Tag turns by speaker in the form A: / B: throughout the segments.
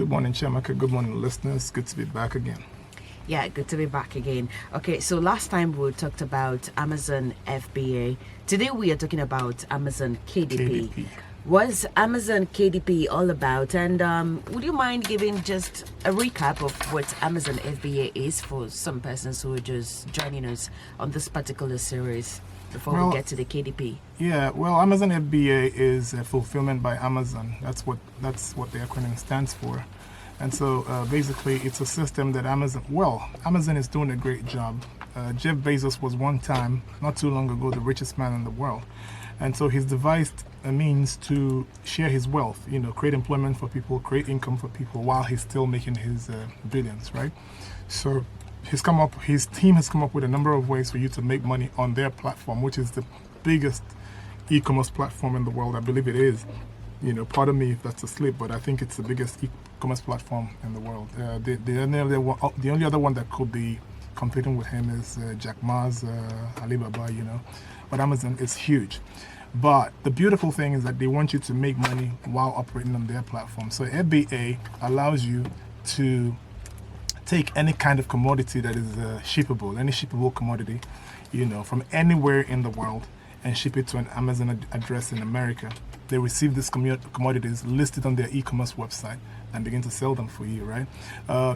A: Good morning, Chiamaka. Good morning, listeners. Good to be back again.
B: Yeah, good to be back again. Okay, so last time we talked about Amazon FBA. Today we are talking about Amazon KDP. What's Amazon KDP all about? And would you mind giving just a recap of what Amazon FBA is for some persons who are just joining us on this particular series before we get to the KDP?
A: Yeah, well, Amazon FBA is fulfillment by Amazon. That's what the acronym stands for. And so basically it's a system that Amazon is doing a great job. Jeff Bezos was one time, not too long ago, the richest man in the world. And so he's devised a means to share his wealth, create employment for people, create income for people while he's still making his billions, right? So his team has come up with a number of ways for you to make money on their platform, which is the biggest e-commerce platform in the world. I believe it is. Pardon me if that's a slip, but I think it's the biggest e-commerce platform in the world. The only other one that could be competing with him is Jack Ma's Alibaba, But Amazon is huge. But the beautiful thing is that they want you to make money while operating on their platform. So FBA allows you to take any kind of commodity that is shippable, any shippable commodity, from anywhere in the world, and ship it to an Amazon address in America. They receive these commodities, list it on their e-commerce website, and begin to sell them for you, right?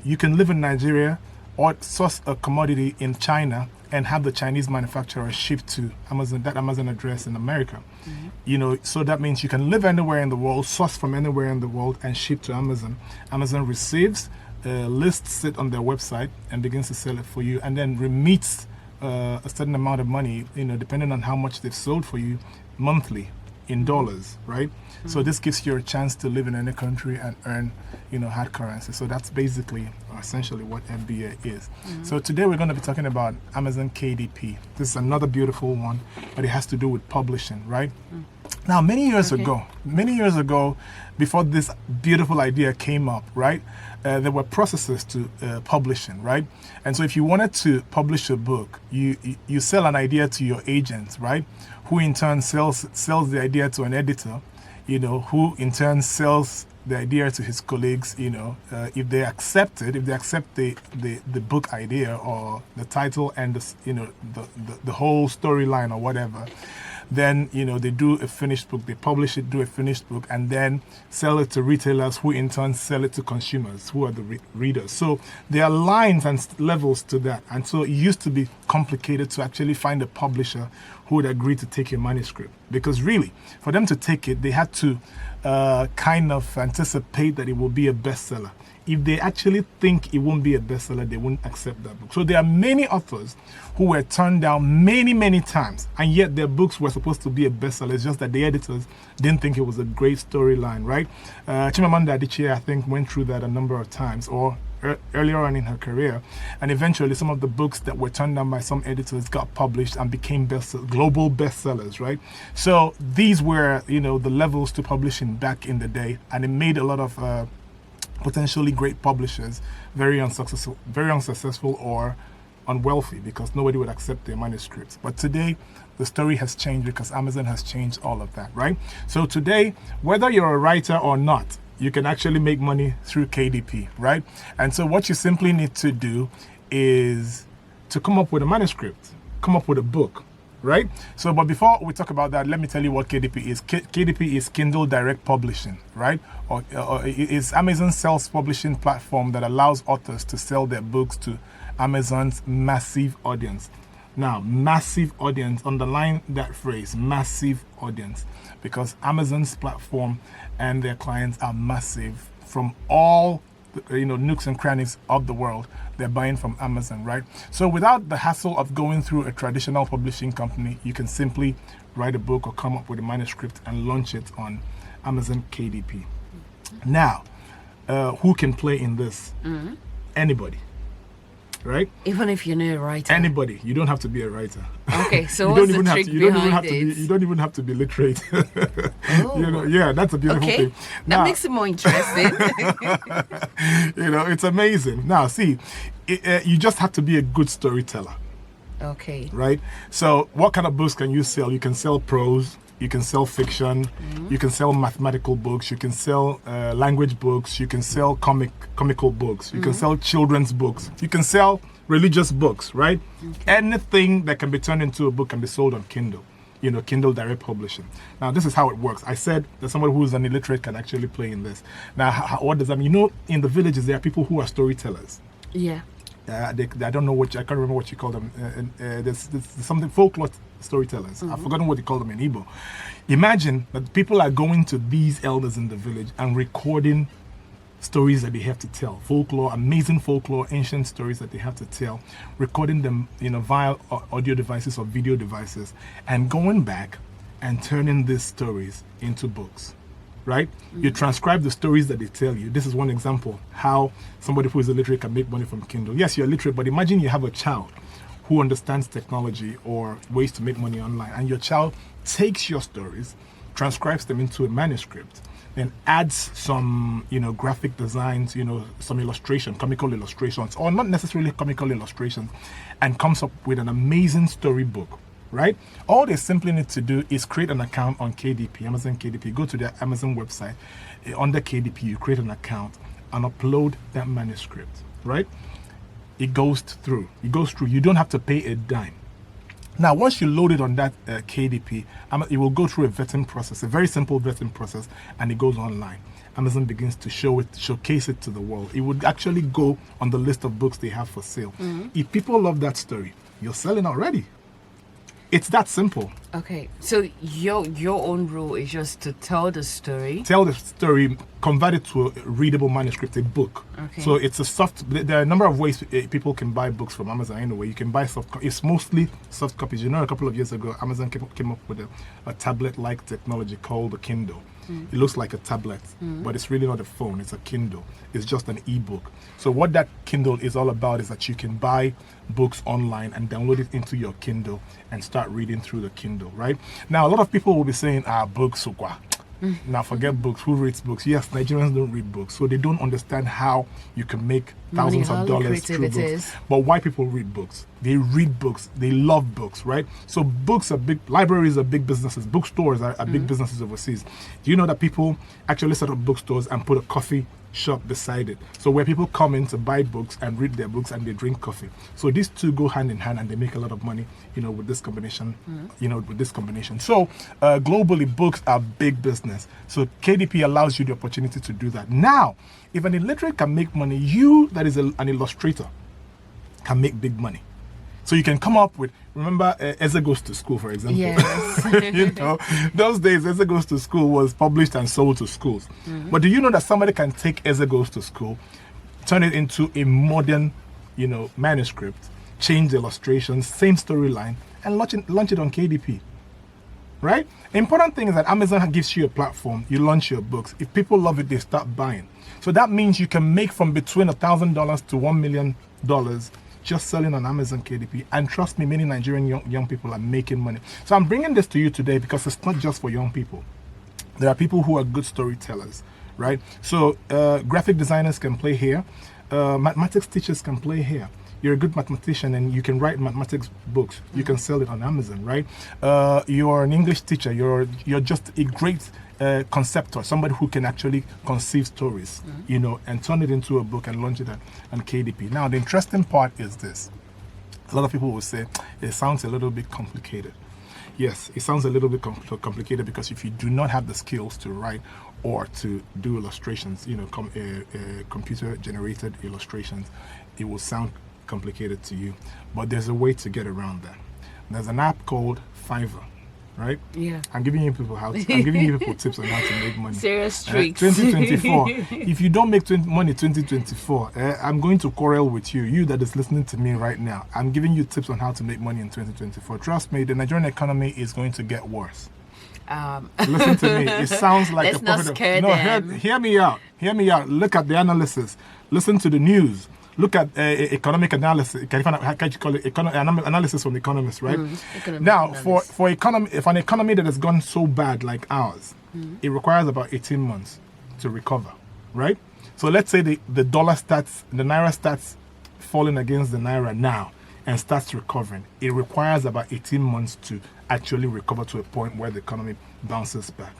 A: You can live in Nigeria or source a commodity in China and have the Chinese manufacturer ship to that Amazon address in America. Mm-hmm. So that means you can live anywhere in the world, source from anywhere in the world, and ship to Amazon. Amazon receives, lists it on their website, and begins to sell it for you, and then remits a certain amount of money, depending on how much they've sold for you, monthly in dollars, right? Mm-hmm. So this gives you a chance to live in any country and earn, hard currency. So that's basically, or essentially, what FBA is. Mm-hmm. So today we're going to be talking about Amazon KDP. This is another beautiful one, but it has to do with publishing, right? Mm-hmm. Now, many years ago, before this beautiful idea came up, right, there were processes to publishing, right? And so if you wanted to publish a book, you sell an idea to your agent, right, who in turn sells the idea to an editor, who in turn sells the idea to his colleagues, if they accept the book idea or the title and the whole storyline or whatever, then they do a finished book, they publish it, do a finished book, and then sell it to retailers, who in turn sell it to consumers, who are the readers. So there are lines and levels to that, and so it used to be complicated to actually find a publisher who would agree to take your manuscript, because really, for them to take it, they had to kind of anticipate that it will be a bestseller. If they actually think it won't be a bestseller, they won't accept that book. So there are many authors who were turned down many, many times, and yet their books were supposed to be a bestseller. It's just that the editors didn't think it was a great storyline, right? Chimamanda Adichie, I think, went through that a number of times, or earlier on in her career, and eventually some of the books that were turned down by some editors got published and became global bestsellers, right? So these were, the levels to publishing back in the day, and it made a lot of potentially great publishers very unsuccessful or unwealthy, because nobody would accept their manuscripts. But today, the story has changed because Amazon has changed all of that, right? So today, whether you're a writer or not, you can actually make money through KDP, right? And so what you simply need to do is to come up with a manuscript, come up with a book, right? So, but before we talk about that, let me tell you what KDP is. KDP is Kindle Direct Publishing, right? Or it's Amazon's self-publishing platform that allows authors to sell their books to Amazon's massive audience. Now, massive audience, underline that phrase, massive audience, because Amazon's platform and their clients are massive from all nooks and crannies of the world. They're buying from Amazon, right? So without the hassle of going through a traditional publishing company, you can simply write a book or come up with a manuscript and launch it on Amazon KDP. Now, who can play in this? Mm-hmm. Anybody. Right?
B: Even if you're not a writer.
A: Anybody. You don't have to be a writer.
B: Okay, so what's the trick behind it?
A: You don't even have to be literate.
B: Oh.
A: Yeah, that's a beautiful thing.
B: That makes it more interesting.
A: It's amazing. Now, see, you just have to be a good storyteller.
B: Okay.
A: Right? So what kind of books can you sell? You can sell prose, you can sell fiction, you can sell mathematical books, you can sell language books, you can sell comical books, you can sell children's books, you can sell religious books, right? Anything that can be turned into a book can be sold on Kindle. Kindle Direct Publishing. Now, this is how it works. I said that somebody who's an illiterate can actually play in this. Now, what does that mean? In the villages, there are people who are storytellers.
B: Yeah.
A: I don't know I can't remember what you call them. There's something, folklore storytellers. I've forgotten what you call them in Igbo. Imagine that people are going to these elders in the village and recording stories that they have to tell, amazing folklore, ancient stories that they have to tell, recording them via audio devices or video devices, and going back and turning these stories into books, right? You transcribe the stories that they tell you. This is one example how somebody who is illiterate can make money from Kindle. Yes, you're illiterate, but imagine you have a child who understands technology or ways to make money online, and your child takes your stories, transcribes them into a manuscript, then adds some, graphic designs, some comical illustrations, or not necessarily comical illustrations, and comes up with an amazing storybook, right? All they simply need to do is create an account on KDP, Amazon KDP. Go to their Amazon website. Under KDP, you create an account and upload that manuscript, right? It goes through. You don't have to pay a dime. Now, once you load it on that KDP, it will go through a vetting process, a very simple vetting process, and it goes online. Amazon begins to showcase it to the world. It would actually go on the list of books they have for sale. If people love that story, you're selling already. It's that simple.
B: Okay, so your own rule is just to tell the story.
A: Tell the story, convert it to a readable manuscript, a book.
B: Okay.
A: So there are a number of ways people can buy books from Amazon anyway. You can buy it's mostly soft copies. A couple of years ago, Amazon came up with a tablet-like technology called the Kindle. It looks like a tablet, but it's really not a phone. It's a Kindle. It's just an e-book. So what that Kindle is all about is that you can buy books online and download it into your Kindle and start reading through the Kindle, right? Now, a lot of people will be saying, books, sukwa. Now, forget books. Who reads books? Yes, Nigerians don't read books, so they don't understand how you can make thousands of dollars through books. But why people read books? They read books. They love books, right? So books are big. Libraries are big businesses. Bookstores are big businesses overseas. Do you know that people actually set up bookstores and put a coffee shop beside it? So where people come in to buy books and read their books and they drink coffee. So these two go hand in hand and they make a lot of money, with this combination, So globally, books are big business. So KDP allows you the opportunity to do that. Now, if an illiterate can make money, you that is an illustrator can make big money. So you can come up with, remember Eze Goes to School, for example.
B: Yes.
A: Those days Eze Goes to School was published and sold to schools. But do you know that somebody can take Eze Goes to School, turn it into a modern, manuscript, change the illustrations, same storyline, and launch it on KDP? Right? The important thing is that Amazon gives you a platform. You launch your books. If people love it, they start buying. So that means you can make from between $1,000 to $1 million just selling on Amazon KDP. And trust me, many Nigerian young people are making money. So I'm bringing this to you today because it's not just for young people. There are people who are good storytellers, right? So graphic designers can play here. Mathematics teachers can play here. You're a good mathematician and you can write mathematics books. You can sell it on Amazon, right? You're an English teacher. You're just a great conceptor, somebody who can actually conceive stories, and turn it into a book and launch it on KDP. Now, the interesting part is this. A lot of people will say, it sounds a little bit complicated. Yes, it sounds a little bit complicated because if you do not have the skills to write or to do illustrations, computer-generated illustrations, it will sound complicated to you. But there's a way to get around that. There's an app called Fiverr. Right?
B: Yeah.
A: I'm giving you people tips on how to make money.
B: Serious tricks.
A: 2024. If you don't make money 2024, I'm going to quarrel with you. You that is listening to me right now. I'm giving you tips on how to make money in 2024. Trust me, the Nigerian economy is going to get worse. Listen to me. It sounds like
B: let's not scare them.
A: Hear me out. Hear me out. Look at the analysis. Listen to the news. Look at economic analysis. How can you call it? Analysis from economists, right? Now, for an economy that has gone so bad like ours, it requires about 18 months to recover, right? So let's say the naira starts falling against the naira now and starts recovering. It requires about 18 months to actually recover to a point where the economy bounces back.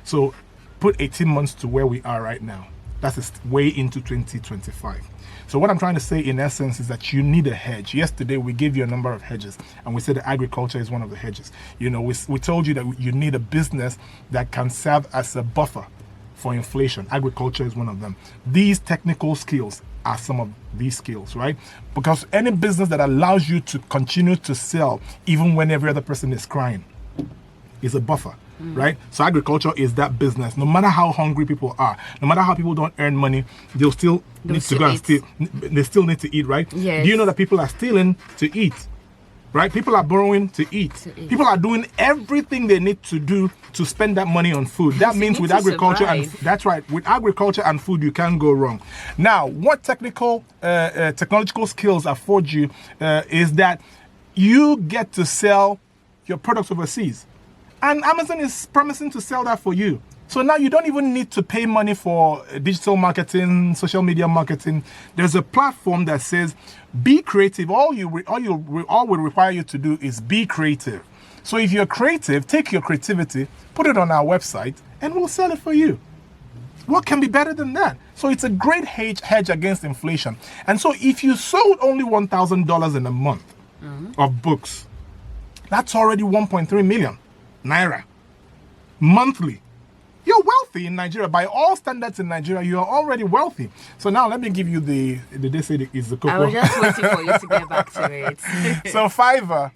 A: So put 18 months to where we are right now. That's way into 2025. So what I'm trying to say in essence is that you need a hedge. Yesterday we gave you a number of hedges, and we said that agriculture is one of the hedges. You know, we told you that you need a business that can serve as a buffer for inflation. Agriculture is one of them. These technical skills are some of these skills, right? Because any business that allows you to continue to sell even when every other person is crying is a buffer. Right? So agriculture is that business. No matter how hungry people are, no matter how people don't earn money, they'll still need to go and steal. They still need to eat, right?
B: Yes.
A: Do you know that people are stealing to eat? Right? People are borrowing to eat. People are doing everything they need to do to spend that money on food. That means with agriculture that's right. With agriculture and food, you can't go wrong. Now, what technological skills afford you is that you get to sell your products overseas. And Amazon is promising to sell that for you. So now you don't even need to pay money for digital marketing, social media marketing. There's a platform that says, be creative. All we require you to do is be creative. So if you're creative, take your creativity, put it on our website, and we'll sell it for you. What can be better than that? So it's a great hedge against inflation. And so if you sold only $1,000 in a month of books, that's already 1.3 million. Naira monthly. You're wealthy in Nigeria. By all standards in Nigeria, you are already wealthy. So now let me give you the they say is the cocoa.
B: I was just waiting for you to get back to it.
A: So Fiverr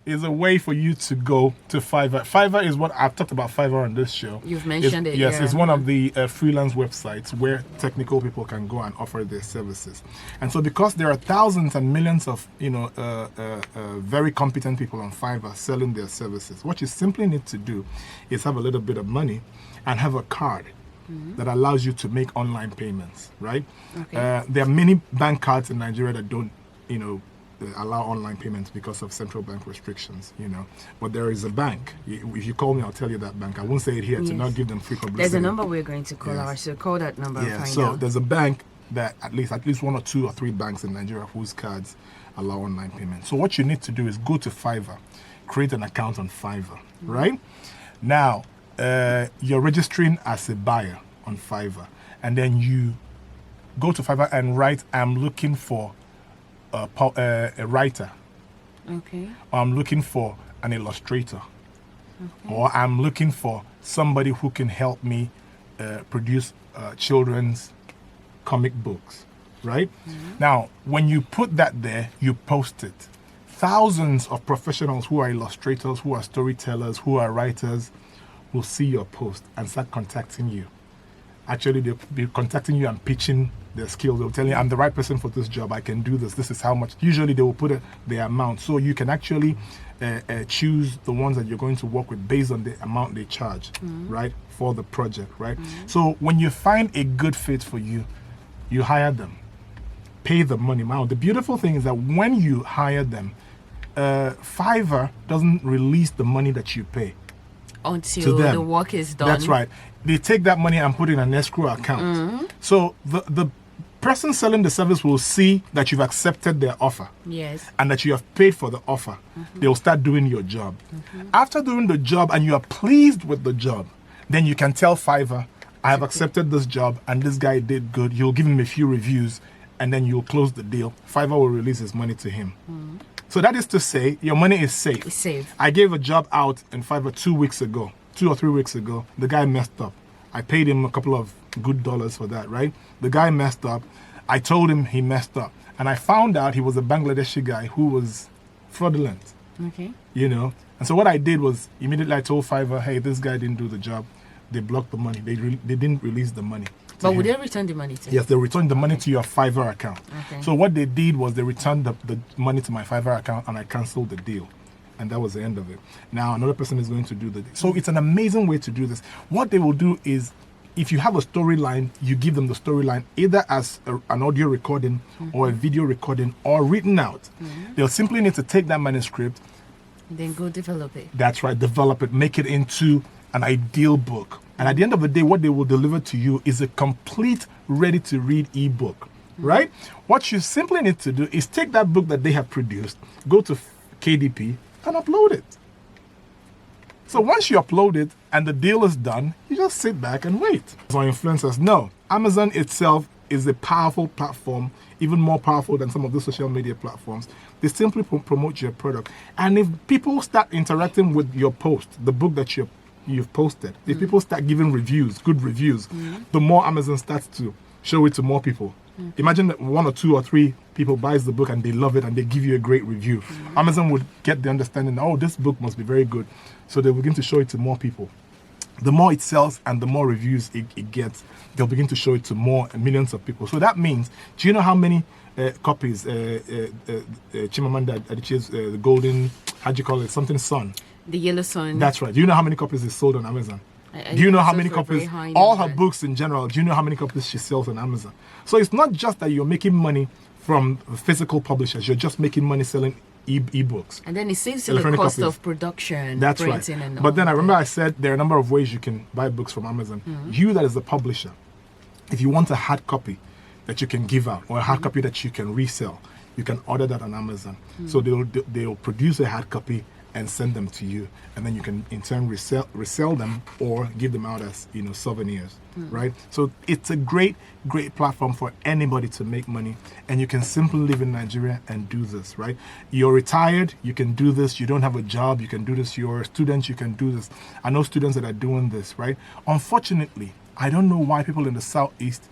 A: is a way for you to go to Fiverr. Fiverr is what I've talked about Fiverr on this show.
B: You've mentioned it.
A: Yes,
B: yeah.
A: It's one of the freelance websites where technical people can go and offer their services. And so because there are thousands and millions of very competent people on Fiverr selling their services, what you simply need to do is have a little bit of money and have a card that allows you to make online payments, right?
B: Okay.
A: There are many bank cards in Nigeria that don't, allow online payments because of central bank restrictions, But there is a bank. If you call me, I'll tell you that bank. I won't say it here to not give them free publicity.
B: There's a number we're going to call our, so call that number and find out.
A: There's a bank that at least one or two or three banks in Nigeria whose cards allow online payments. So what you need to do is go to Fiverr, create an account on Fiverr, right? Now, you're registering as a buyer on Fiverr, and then you go to Fiverr and write, I'm looking for a writer.
B: Okay.
A: Or I'm looking for an illustrator. Okay. Or I'm looking for somebody who can help me produce children's comic books, right? Now, when you put that there, you post it. Thousands of professionals who are illustrators, who are storytellers, who are writers will see your post and start contacting you. Actually, they'll be contacting you and pitching their skills. They'll tell you, I'm the right person for this job. I can do this. This is how much. Usually, they will put the amount. So you can actually choose the ones that you're going to work with based on the amount they charge, right, for the project, right? So when you find a good fit for you, you hire them, pay the money. Now, the beautiful thing is that when you hire them, Fiverr doesn't release the money that you pay
B: until the work is done.
A: That's right. They take that money and put it in an escrow account. So the person selling the service will see that you've accepted their offer.
B: Yes.
A: And that you have paid for the offer. They'll start doing your job. After doing the job and you are pleased with the job, then you can tell Fiverr, I have accepted this job and this guy did good. You'll give him a few reviews and then you'll close the deal. Fiverr will release his money to him. So that is to say, your money is safe.
B: It's safe.
A: I gave a job out in Fiverr 2 or 3 weeks ago. The guy messed up. I paid him a couple of good dollars for that, right? The guy messed up. I told him he messed up. And I found out he was a Bangladeshi guy who was fraudulent.
B: Okay.
A: And so what I did was immediately I told Fiverr, hey, this guy didn't do the job. They blocked the money. They didn't release the money.
B: But would they return the money to you?
A: Yes, they returned the money to your Fiverr account.
B: Okay.
A: So what they did was they returned the money to my Fiverr account and I canceled the deal. And that was the end of it. Now another person is going to do the deal. So it's an amazing way to do this. What they will do is, if you have a storyline, you give them the storyline either as an audio recording or a video recording or written out. They'll simply need to take that manuscript.
B: Then go develop it.
A: That's right, develop it, make it into an ideal book. And at the end of the day, what they will deliver to you is a complete, ready-to-read ebook, right? What you simply need to do is take that book that they have produced, go to KDP, and upload it. So once you upload it and the deal is done, you just sit back and wait. So influencers, no. Amazon itself is a powerful platform, even more powerful than some of the social media platforms. They simply promote your product. And if people start interacting with your post, the book that you've posted, if people start giving reviews, good reviews, the more Amazon starts to show it to more people. Imagine that 1 or 2 or 3 people buys the book and they love it and they give you a great review. Amazon would get the understanding, oh, this book must be very good. So they begin to show it to more people. The more it sells and the more reviews it gets, they'll begin to show it to more millions of people. So that means, do you know how many copies Chimamanda Adichie's the golden, how do you call it, something sun?
B: The Yellow Sun.
A: That's right. Do you know how many copies is sold on Amazon? Do you know how many copies, all her books in general, do you know how many copies she sells on Amazon? So it's not just that you're making money from physical publishers, you're just making money selling e-books.
B: And then it saves you the cost of production.
A: That's right.
B: And
A: but then I remember I said there are a number of ways you can buy books from Amazon. You that is a publisher, if you want a hard copy that you can give out or a hard copy that you can resell, you can order that on Amazon. So they'll produce a hard copy and send them to you, and then you can in turn resell them or give them out as souvenirs, right? So it's a great platform for anybody to make money, and you can simply live in Nigeria and do this, right? You're retired, you can do this. You don't have a job, you can do this. You're a student, you can do this. I know students that are doing this, right? Unfortunately, I don't know why people in the Southeast,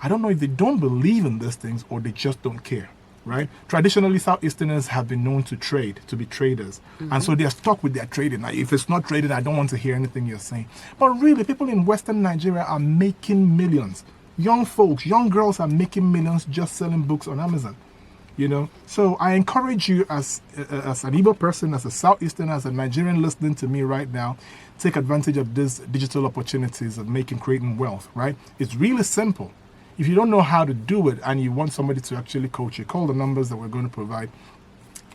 A: I don't know if they don't believe in these things or they just don't care. Right? Traditionally, Southeasterners have been known to trade, to be traders. And so they're stuck with their trading. Like, if it's not traded, I don't want to hear anything you're saying. But really, people in Western Nigeria are making millions. Young folks, young girls are making millions just selling books on Amazon. So I encourage you as an Igbo person, as a Southeasterner, as a Nigerian listening to me right now, take advantage of these digital opportunities of creating wealth, right? It's really simple. If you don't know how to do it and you want somebody to actually coach you, call the numbers that we're going to provide,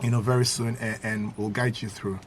A: very soon, and we'll guide you through.